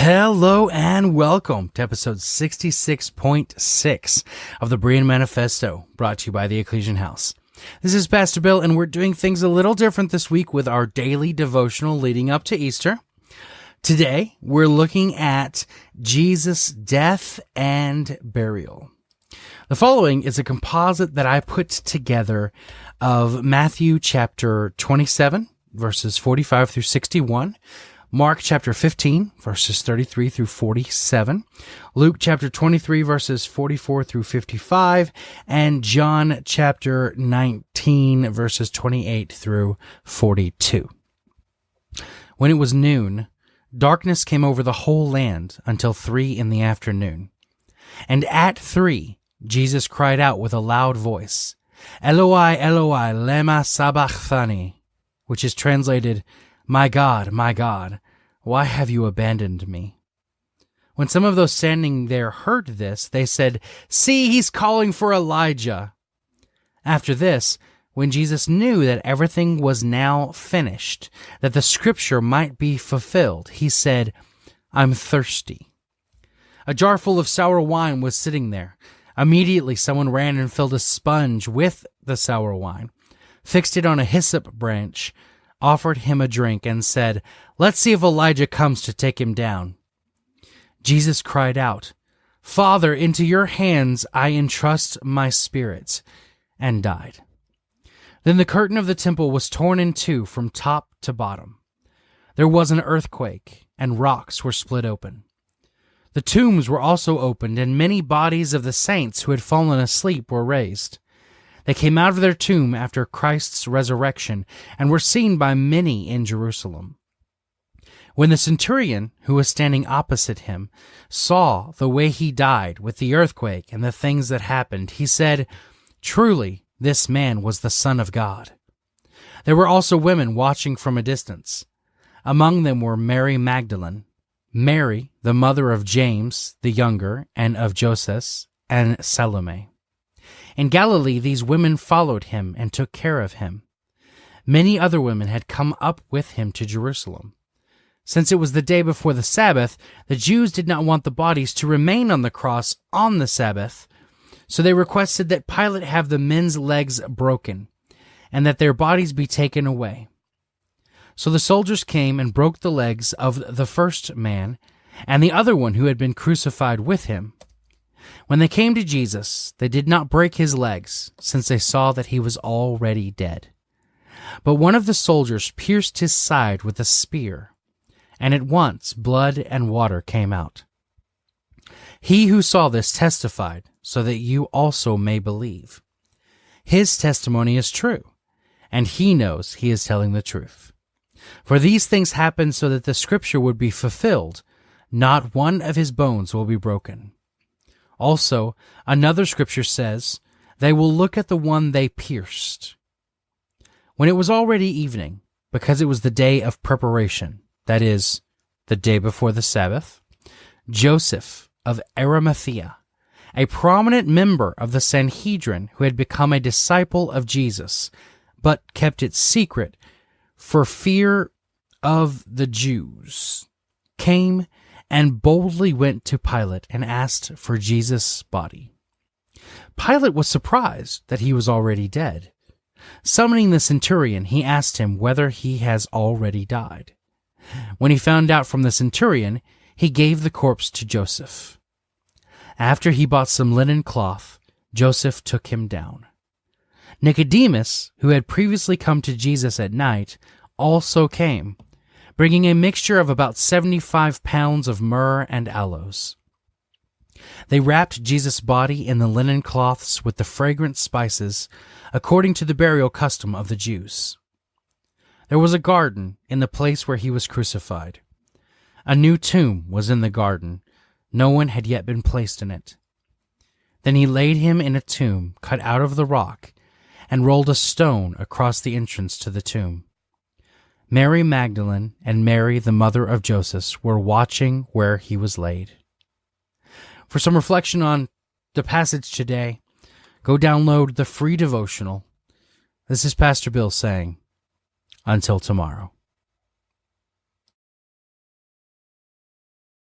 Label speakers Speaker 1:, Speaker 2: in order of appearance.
Speaker 1: Hello and welcome to episode 66.06 of the Berean Manifesto, brought to you by the Ekklesian House. This is Pastor Bill, and we're doing things a little different this week with our daily devotional leading up to Easter. Today, we're looking at Jesus' death and burial. The following is a composite that I put together of Matthew chapter 27, verses 45 through 61, Mark chapter 15, verses 33 through 47, Luke chapter 23, verses 44 through 55, and John chapter 19, verses 28 through 42. When it was noon, darkness came over the whole land until 3 p.m. And at 3, Jesus cried out with a loud voice, Eloi, Eloi, lema sabachthani, which is translated, my God, why have you abandoned me? When some of those standing there heard this, they said, See, he's calling for Elijah. After this, when Jesus knew that everything was now finished, that the scripture might be fulfilled, he said, I'm thirsty. A jar full of sour wine was sitting there. Immediately someone ran and filled a sponge with the sour wine, fixed it on a hyssop branch, offered him a drink, and said, Let's see if Elijah comes to take him down. Jesus cried out, Father, into your hands I entrust my spirit, and died. Then the curtain of the temple was torn in two from top to bottom. There was an earthquake, and rocks were split open. The tombs were also opened, and many bodies of the saints who had fallen asleep were raised. They came out of their tomb after Christ's resurrection and were seen by many in Jerusalem. When the centurion, who was standing opposite him, saw the way he died with the earthquake and the things that happened, he said, Truly, this man was the Son of God. There were also women watching from a distance. Among them were Mary Magdalene, Mary, the mother of James the younger and of Joseph, and Salome. In Galilee, these women followed him and took care of him. Many other women had come up with him to Jerusalem. Since it was the day before the Sabbath, the Jews did not want the bodies to remain on the cross on the Sabbath, so they requested that Pilate have the men's legs broken, and that their bodies be taken away. So the soldiers came and broke the legs of the first man, and the other one who had been crucified with him. When they came to Jesus, they did not break his legs, since they saw that he was already dead. But one of the soldiers pierced his side with a spear, and at once blood and water came out. He who saw this testified, so that you also may believe. His testimony is true, and he knows he is telling the truth. For these things happened so that the scripture would be fulfilled, not one of his bones will be broken. Also, another scripture says, They will look at the one they pierced. When it was already evening, because it was the day of preparation, that is, the day before the Sabbath, Joseph of Arimathea, a prominent member of the Sanhedrin who had become a disciple of Jesus, but kept it secret for fear of the Jews, came and boldly went to Pilate and asked for Jesus' body. Pilate was surprised that he was already dead. Summoning the centurion, he asked him whether he has already died. When he found out from the centurion, he gave the corpse to Joseph. After he bought some linen cloth, Joseph took him down. Nicodemus, who had previously come to Jesus at night, also came, bringing a mixture of about 75 pounds of myrrh and aloes. They wrapped Jesus' body in the linen cloths with the fragrant spices, according to the burial custom of the Jews. There was a garden in the place where he was crucified. A new tomb was in the garden. No one had yet been placed in it. Then he laid him in a tomb cut out of the rock and rolled a stone across the entrance to the tomb. Mary Magdalene and Mary, the mother of Joseph, were watching where he was laid. For some reflection on the passage today, go download the free devotional. This is Pastor Bill saying, until tomorrow.